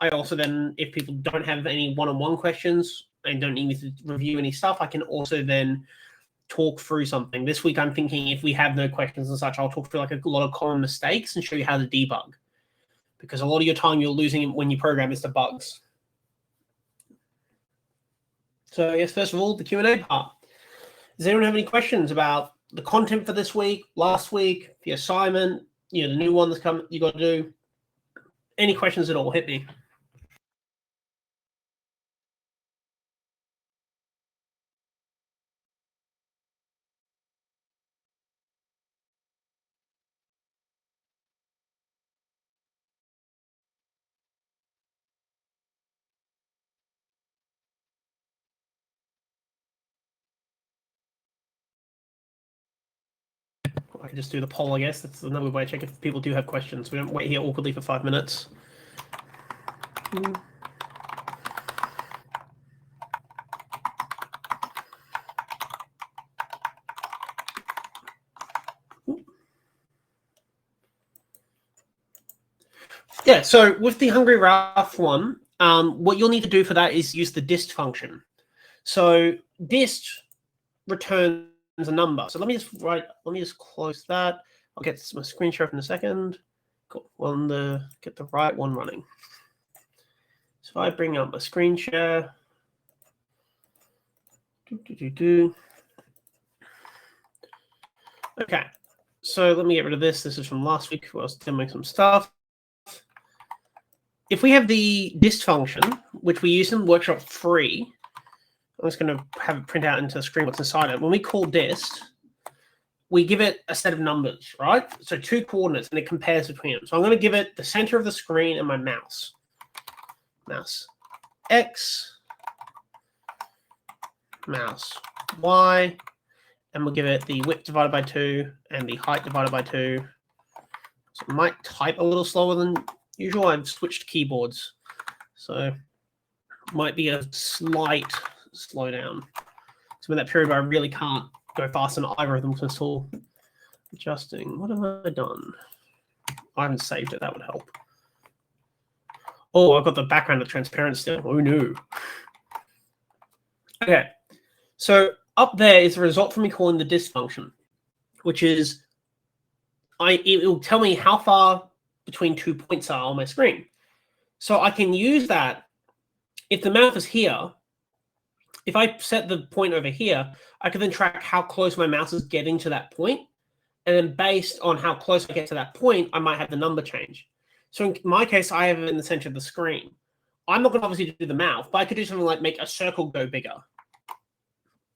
I also then, if people don't have any one-on-one questions and don't need me to review any stuff, I can also then talk through something. This week, I'm thinking if we have no questions and such, I'll talk through like a lot of common mistakes and show you how to debug. Because a lot of your time you're losing when you program is the bugs. So yes, first of all, the Q&A part. Does anyone have any questions about the content for this week, last week, the assignment, the new one that's come you got to do? Any questions at all? Hit me. I can just do the poll, I guess. That's another way to check if people do have questions. We don't wait here awkwardly for 5 minutes. Yeah, so with the Hungry Ralph one, what you'll need to do for that is use the dist function. So dist returns a number. So let me just close that. I'll get my screen share in a second. Cool. Get the right one running. So if I bring up my screen share. Okay. So let me get rid of this. This is from last week. I was demoing some stuff. If we have the dist function, which we use in Workshop 3, I'm just going to have it print out into the screen what's inside it. When we call dist, we give it a set of numbers, right? So 2 coordinates, and it compares between them. So I'm going to give it the center of the screen and my mouse. Mouse X, mouse Y, and we'll give it the width divided by 2 and the height divided by 2. So I might type a little slower than usual. I've switched keyboards, so might be a slight slowdown. So in that period where I really can't go fast on either of them because it's all adjusting. What have I done? I haven't saved it. That would help. Oh, I've got the background of transparent still. Oh no. Okay, so up there is the result from me calling the dist function, which is it will tell me how far between 2 points are on my screen. So I can use that. If the mouse is here, if I set the point over here, I can then track how close my mouse is getting to that point. And then based on how close I get to that point, I might have the number change. So in my case, I have it in the center of the screen. I'm not going to obviously do the mouth, but I could do something like make a circle go bigger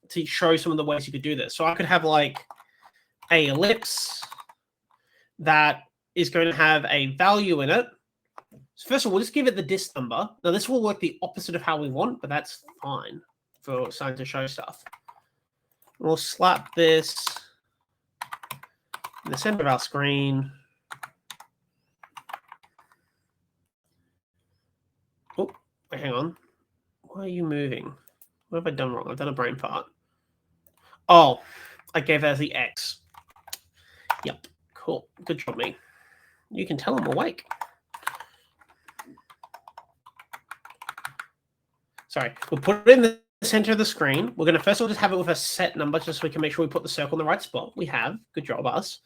to show some of the ways you could do this. So I could have like a ellipse that is going to have a value in it. So first of all, we'll just give it the dist number. Now this will work the opposite of how we want, but that's fine for starting to show stuff. We'll slap this in the center of our screen. Oh, wait, hang on. Why are you moving? What have I done wrong? I've done a brain fart. Oh, I gave that as the X. Yep, cool. Good job, me. You can tell I'm awake. Sorry, we'll put it in the center of the screen. We're going to first of all just have it with a set number just so we can make sure we put the circle in the right spot. We have. Good job, us.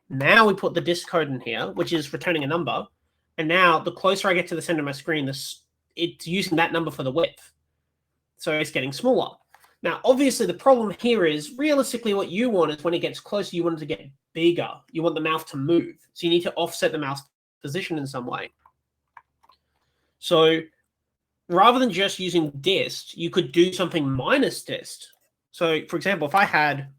Now we put the dist code in here, which is returning a number. And now the closer I get to the center of my screen, it's using that number for the width. So it's getting smaller. Now, obviously, the problem here is realistically what you want is when it gets closer, you want it to get bigger. You want the mouse to move. So you need to offset the mouse position in some way. So rather than just using dist, you could do something minus dist. So, for example, if I had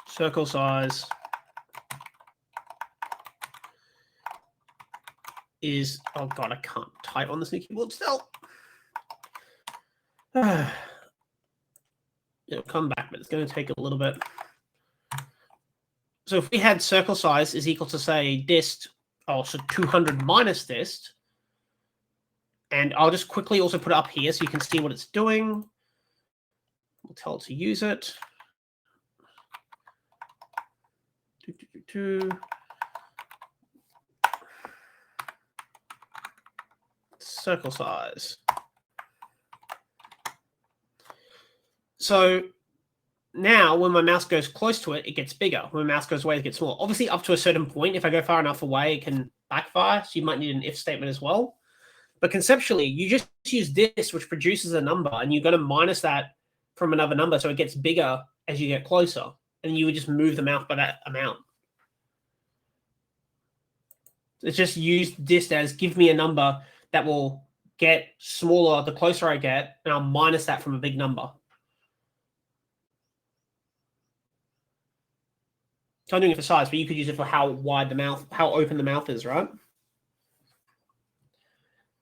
circle size is, oh God, I can't type on this new keyboard still. It'll come back, but it's going to take a little bit. So if we had circle size is equal to, say, dist, so 200 minus dist, and I'll just quickly also put it up here so you can see what it's doing. We'll tell it to use it. circle size. So now when my mouse goes close to it, it gets bigger. When my mouse goes away, it gets smaller. Obviously, up to a certain point, if I go far enough away, it can backfire. So you might need an if statement as well. But conceptually, you just use this, which produces a number, and you're going to minus that from another number, so it gets bigger as you get closer. And you would just move the mouse by that amount. It's just use this as give me a number that will get smaller the closer I get, and I'll minus that from a big number. So I'm doing it for size, but you could use it for how wide the mouth, how open the mouth is, right?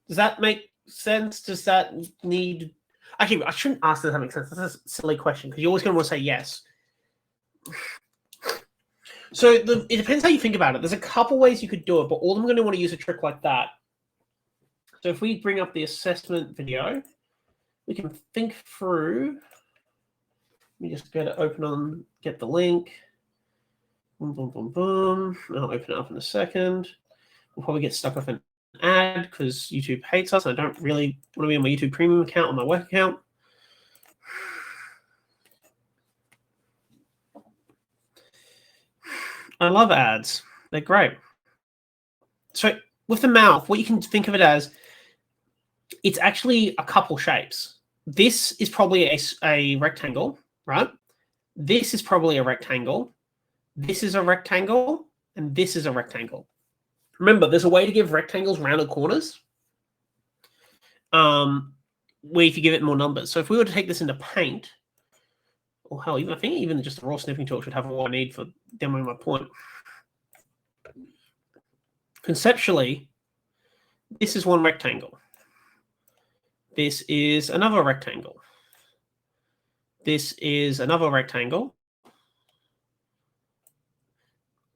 Does that make sense? Does that need... Actually, I shouldn't ask does that make sense. That's a silly question, because you're always going to want to say yes. So it depends how you think about it. There's a couple ways you could do it, but all of them are going to want to use a trick like that. So if we bring up the assessment video, we can think through. Let me just go to open on, get the link. Boom, boom, boom, boom. I'll open it up in a second. We'll probably get stuck with an ad because YouTube hates us. I don't really want to be on my YouTube Premium account or my work account. I love ads. They're great. So with the mouth, what you can think of it as, it's actually a couple shapes. This is probably a rectangle, right? This is probably a rectangle. This is a rectangle, and this is a rectangle. Remember, there's a way to give rectangles rounded corners where if you give it more numbers. So if we were to take this into Paint, or hell, I think even just the raw snipping tool should have what I need for demoing my point. Conceptually, this is one rectangle. This is another rectangle. This is another rectangle.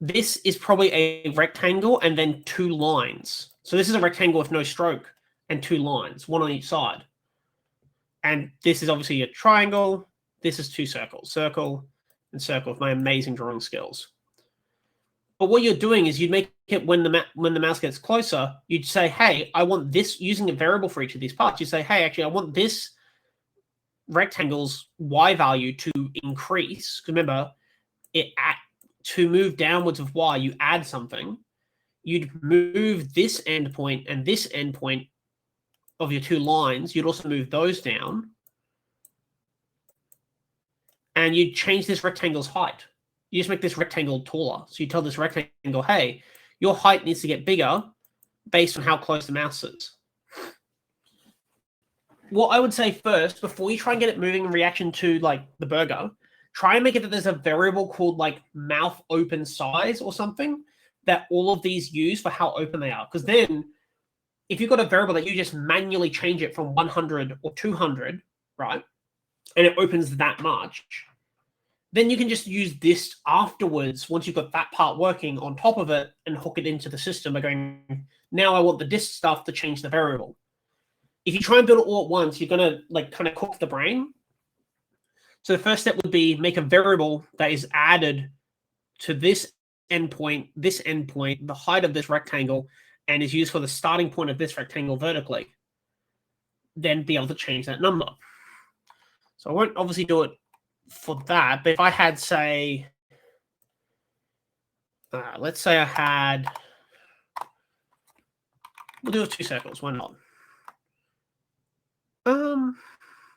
This is probably a rectangle and then two lines. So this is a rectangle with no stroke and two lines, one on each side. And this is obviously a triangle. This is two circles, circle and circle with my amazing drawing skills. But what you're doing is you'd make it when the mouse gets closer, you'd say, hey, I want this, using a variable for each of these parts. You say, hey, actually, I want this rectangle's Y value to increase. Remember, to move downwards of Y, you add something. You'd move this endpoint and this endpoint of your two lines. You'd also move those down. And you'd change this rectangle's height. You just make this rectangle taller. So you tell this rectangle, hey, your height needs to get bigger based on how close the mouse is. What I would say first, before you try and get it moving in reaction to like the burger, try and make it that there's a variable called like mouth open size or something that all of these use for how open they are. Because then if you've got a variable that you just manually change it from 100 or 200, right, and it opens that much, then you can just use this afterwards once you've got that part working on top of it and hook it into the system by going, now I want the disk stuff to change the variable. If you try and build it all at once, you're going to like kind of cook the brain. So the first step would be make a variable that is added to this endpoint, the height of this rectangle, and is used for the starting point of this rectangle vertically. Then be able to change that number. So I won't obviously do it for that, but if I had, say, let's say I had, we'll do it 2 circles, why not?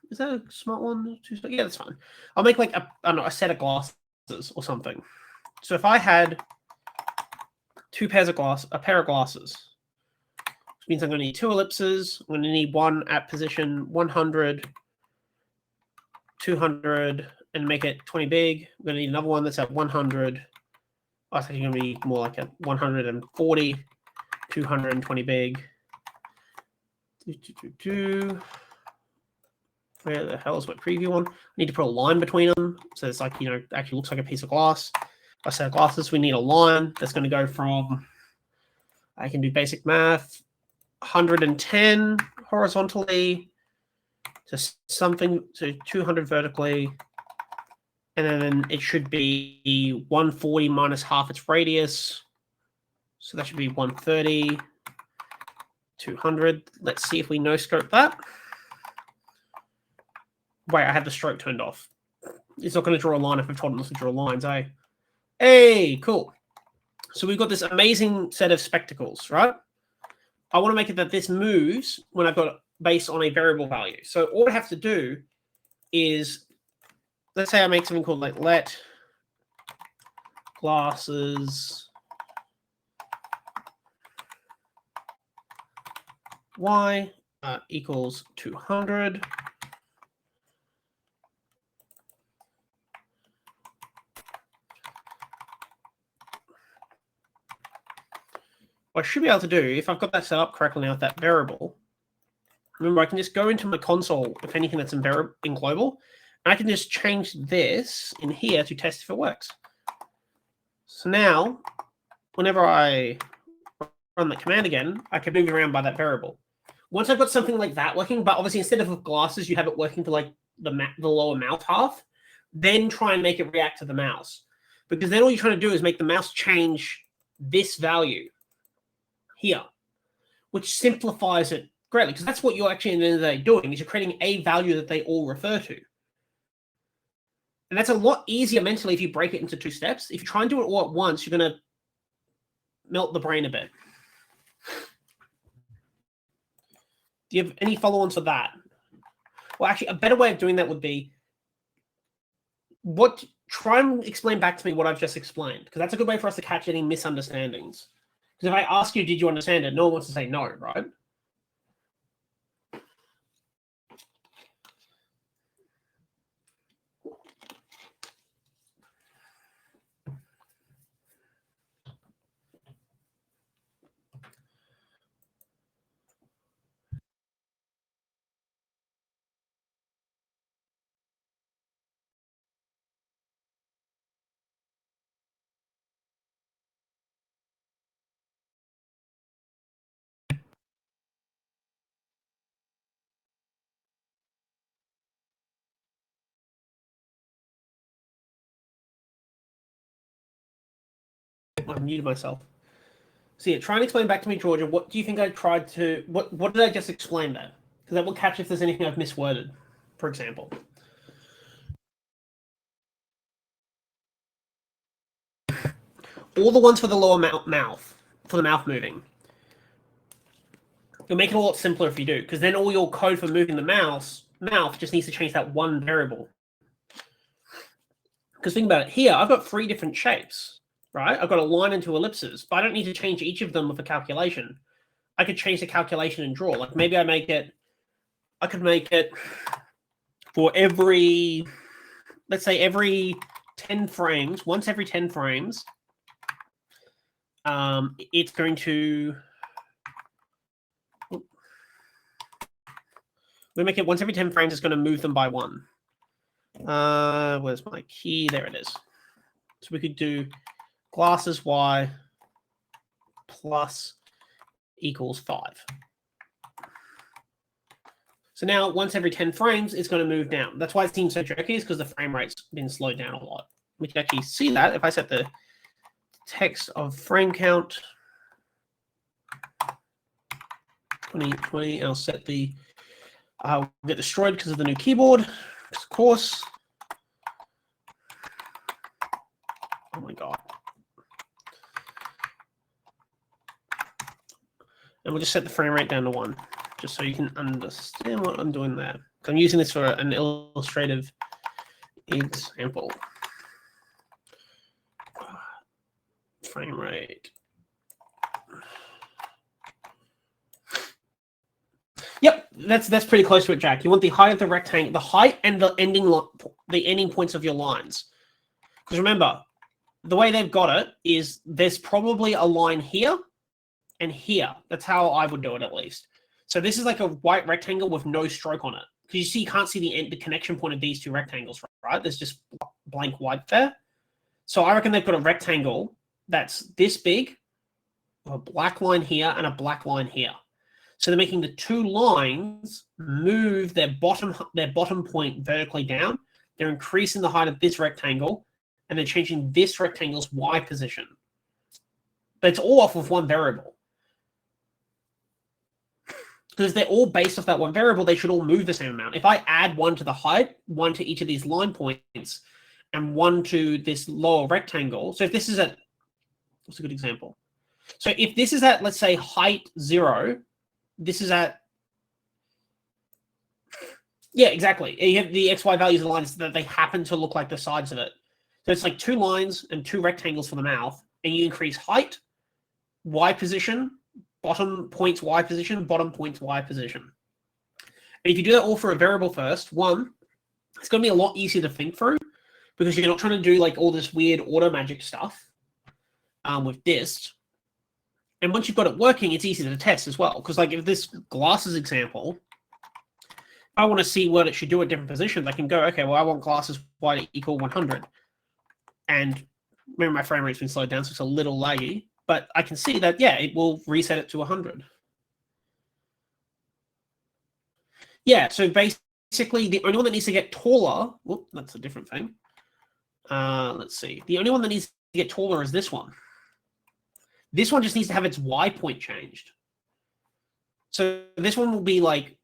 Is that a smart one? 2 circles? Yeah, that's fine. I'll make like a set of glasses or something. So if I had a pair of glasses, which means I'm going to need 2 ellipses. I'm going to need one at position 100, 200, and make it 20 big. I'm going to need another one that's at 100. Oh, it's actually going to be more like a 140, 220 big. Where the hell is my preview one? I need to put a line between them. So it's like, actually looks like a piece of glass. A set of glasses, we need a line that's going to go from, I can do basic math, 110 horizontally to something, to 200 vertically. And then it should be 140 minus half its radius. So that should be 130 200. Let's see if we no scope that. Wait, I have the stroke turned off. It's not going to draw a line if I've told them to draw lines, eh? Hey, cool. So we've got this amazing set of spectacles, right? I want to make it that this moves when I've got it based on a variable value. So all I have to do is, let's say I make something called like let glasses y equals 200. What I should be able to do, if I've got that set up correctly now with that variable, remember I can just go into my console, if anything that's in global, and I can just change this in here to test if it works. So now, whenever I run the command again, I can move it around by that variable. Once I've got something like that working, but obviously instead of with glasses, you have it working for like the lower mouth half, then try and make it react to the mouse. Because then all you're trying to do is make the mouse change this value here, which simplifies it greatly, because that's what you're actually at the end of the day doing, is you're creating a value that they all refer to. And that's a lot easier mentally if you break it into 2 steps. If you try and do it all at once, you're going to melt the brain a bit. Do you have any follow-ons for that? Well, actually, a better way of doing that would be, try and explain back to me what I've just explained, because that's a good way for us to catch any misunderstandings. Because if I ask you, did you understand it? No one wants to say no, right? I've muted myself. So yeah, try and explain back to me, Georgia, what do you think I tried to, what did I just explain there? Because that will catch if there's anything I've misworded, for example. All the ones for the lower mouth, for the mouth moving. It'll make it a lot simpler if you do, because then all your code for moving the mouth just needs to change that one variable. Because think about it, here I've got 3 different shapes, right? I've got a line and 2 ellipses, but I don't need to change each of them with a calculation. I could change the calculation and draw. Like maybe I could make it for every, let's say every 10 frames, once every 10 frames, it's going to, we make it once every 10 frames, it's going to move them by 1. Where's my key? There it is. So we could do glasses y plus equals 5. So now once every 10 frames, it's going to move down. That's why it seems so jerky, is because the frame rate's been slowed down a lot. We can actually see that if I set the text of frame count 2020. I'll set the get destroyed because of the new keyboard, of course. Oh my god. And we'll just set the frame rate down to 1, just so you can understand what I'm doing there. I'm using this for an illustrative example. Frame rate. Yep, that's pretty close to it, Jack. You want the height of the rectangle, the height and the ending points of your lines. Because remember, the way they've got it is there's probably a line here and here. That's how I would do it, at least. So this is like a white rectangle with no stroke on it. Because you see, you can't see the connection point of these 2 rectangles, right? There's just blank white there. So I reckon they've got a rectangle that's this big, a black line here and a black line here. So they're making the 2 lines move their bottom point vertically down. They're increasing the height of this rectangle, and they're changing this rectangle's Y position. But it's all off of 1 variable. because they're all based off that one variable, they should all move the same amount. If I add 1 to the height, 1 to each of these line points, and 1 to this lower rectangle. So if this is at, what's a good example? So if this is at, let's say, height 0, this is at, yeah, exactly. You have the XY values of the lines that they happen to look like the sides of it. So it's like 2 lines and 2 rectangles for the mouth, and you increase height, Y position, bottom points Y position, bottom points Y position. And if you do that all for a variable first, one, it's going to be a lot easier to think through because you're not trying to do like all this weird auto magic stuff with dist. And once you've got it working, it's easy to test as well. Because like if this glasses example, if I want to see what it should do at different positions, I can go, okay, well, I want glasses Y to equal 100. And maybe my frame rate's been slowed down, so it's a little laggy. But I can see that, yeah, it will reset it to 100. Yeah, so basically the only one that needs to get taller, whoop, that's a different thing. Let's see. The only one that needs to get taller is this one. This one just needs to have its Y point changed. So this one will be like,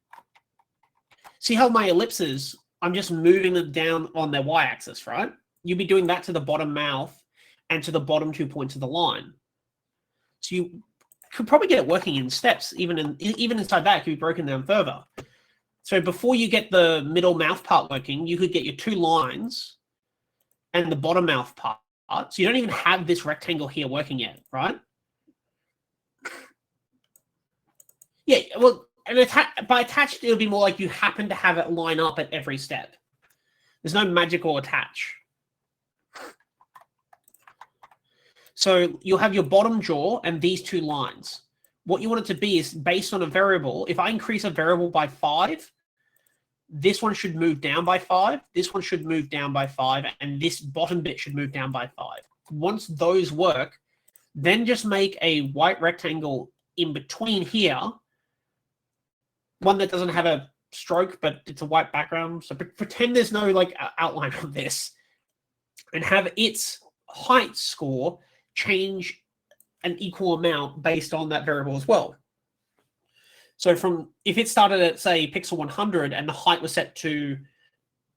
see how my ellipses, I'm just moving them down on their Y axis, right? You'll be doing that to the bottom mouth and to the bottom 2 points of the line. So you could probably get it working in steps, even inside that, it could be broken down further. So before you get the middle mouth part working, you could get your 2 lines and the bottom mouth part. So you don't even have this rectangle here working yet, right? Yeah, well, and by attached, it'll be more like you happen to have it line up at every step. There's no magical attach. So you'll have your bottom jaw and these 2 lines. What you want it to be is based on a variable. If I increase a variable by 5, this one should move down by 5, this one should move down by 5, and this bottom bit should move down by 5. Once those work, then just make a white rectangle in between here, one that doesn't have a stroke, but it's a white background. So pretend there's no like outline on this, and have its height score change an equal amount based on that variable as well. So from, if it started at say pixel 100 and the height was set to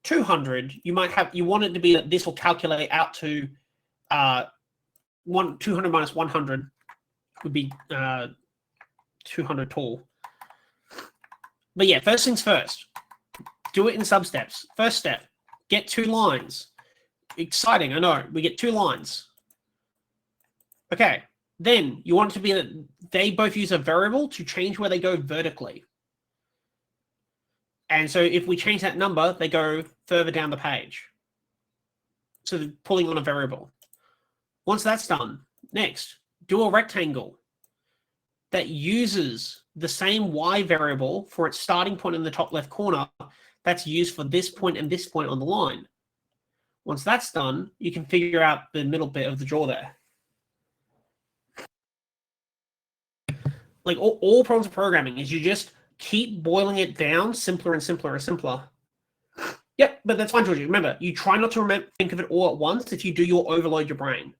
200, you want it to be that this will calculate out to 200 minus 100 would be 200 tall. But yeah, first things first, do it in sub-steps. First step, get 2 lines. Exciting, I know. We get 2 lines. Okay, then you want it to be that they both use a variable to change where they go vertically. And so if we change that number, they go further down the page. So they're pulling on a variable. Once that's done, next, do a rectangle that uses the same Y variable for its starting point in the top left corner that's used for this point and this point on the line. Once that's done, you can figure out the middle bit of the jaw there. Like all problems of programming is you just keep boiling it down simpler and simpler and simpler. Yep, but that's fine, Georgie. Remember, you try not to think of it all at once. If you do, you'll overload your brain.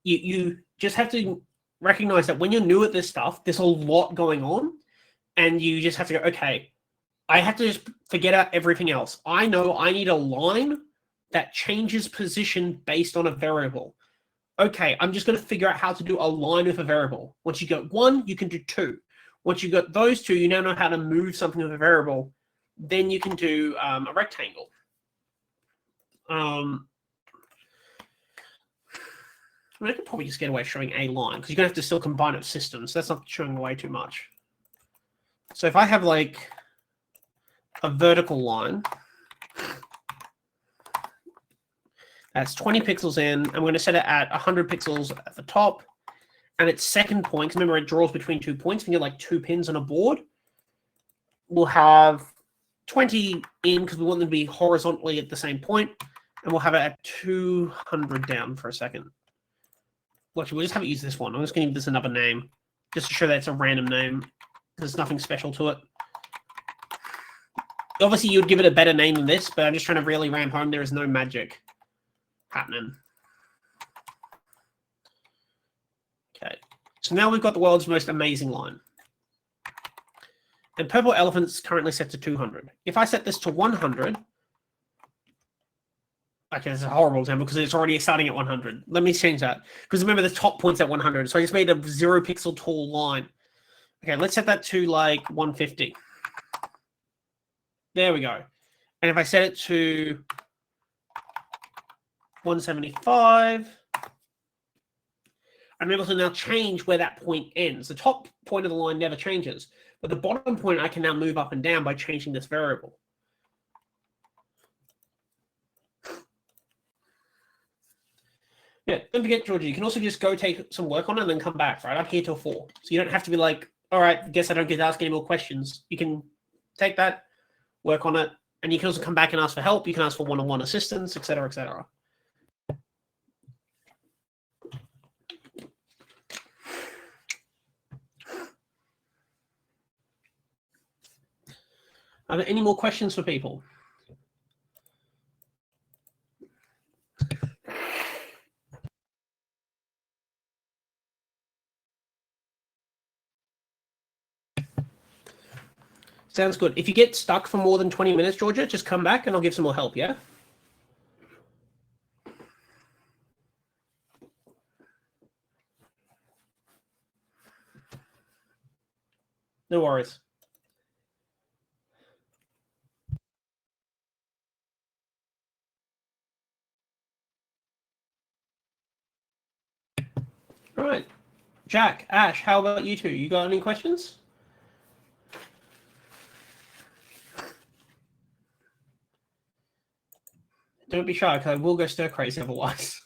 You just have to recognize that when you're new at this stuff, there's a lot going on, and you just have to go, okay, I have to just forget out everything else. I know I need a line that changes position based on a variable. Okay, I'm just going to figure out how to do a line with a variable. Once you got 1, you can do 2. Once you got those 2, you now know how to move something with a variable. Then you can do a rectangle. I could probably just get away showing a line because you're going to have to still combine it with systems. So that's not showing away too much. So if I have like a vertical line, that's 20 pixels in. I'm going to set it at 100 pixels at the top. And its second point, remember it draws between 2 points. We get like 2 pins on a board. We'll have 20 in because we want them to be horizontally at the same point. And we'll have it at 200 down for a second. Well, actually, we'll just have it use this one. I'm just going to give this another name just to show that it's a random name. There's nothing special to it. Obviously, you'd give it a better name than this, but I'm just trying to really ram home there is no magic happening. Okay, so now we've got the world's most amazing line. And purple elephant's currently set to 200. If I set this to 100, okay, it's a horrible example because it's already starting at 100. Let me change that. Because remember, the top point's at 100. So I just made a 0 pixel tall line. Okay, let's set that to like 150. There we go. And if I set it to 175, I'm able to now change where that point ends. The top point of the line never changes, but the bottom point I can now move up and down by changing this variable. Yeah, don't forget, Georgie, you can also just go take some work on it and then come back, right? I'm here till 4. So you don't have to be like, all right, guess I don't get to ask any more questions. You can take that, work on it, and you can also come back and ask for help. You can ask for one-on-one assistance, etc., etc. Are there any more questions for people? Sounds good. If you get stuck for more than 20 minutes, Georgia, just come back and I'll give some more help, yeah? No worries. All right. Jack, Ash, how about you two? You got any questions? Don't be shy, because I will go stir crazy otherwise.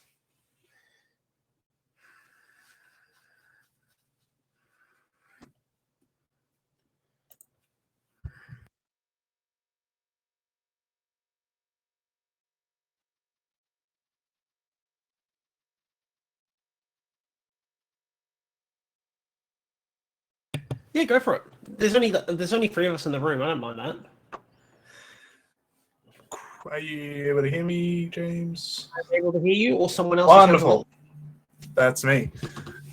Yeah, go for it. There's only 3 of us in the room. I don't mind that. Are you able to hear me, James? I'm able to hear you, or someone else. Wonderful. That's me.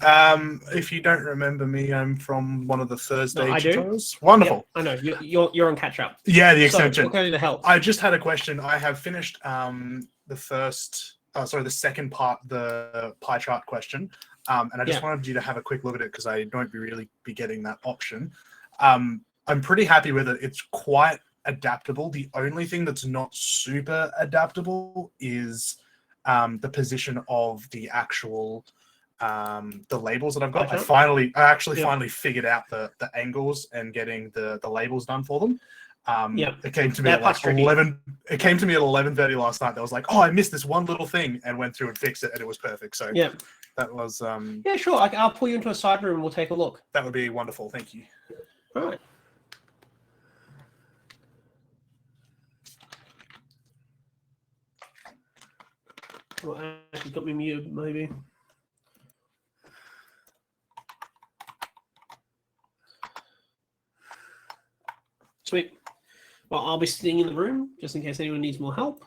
If you don't remember me, I'm from one of the Thursday tutorials. Wonderful. Yep, I know. You're on catch up. Yeah, the extension. So, what can I do to help? I just had a question. I have finished the second part, the pie chart question. And I just wanted you to have a quick look at it because I don't really be getting that option. I'm pretty happy with it. It's quite adaptable. The only thing that's not super adaptable is the position of the actual the labels that I've got. I actually finally figured out the angles and getting the labels done for them. It came to me at like 11. It came to me at 11:30 last night. I was like, oh, I missed this one little thing, and went through and fixed it, and it was perfect. So that was yeah, sure. I'll pull you into a side room and we'll take a look. That would be wonderful. Thank you. All right. Well, Ash got me muted, maybe. Sweet. Well, I'll be sitting in the room just in case anyone needs more help.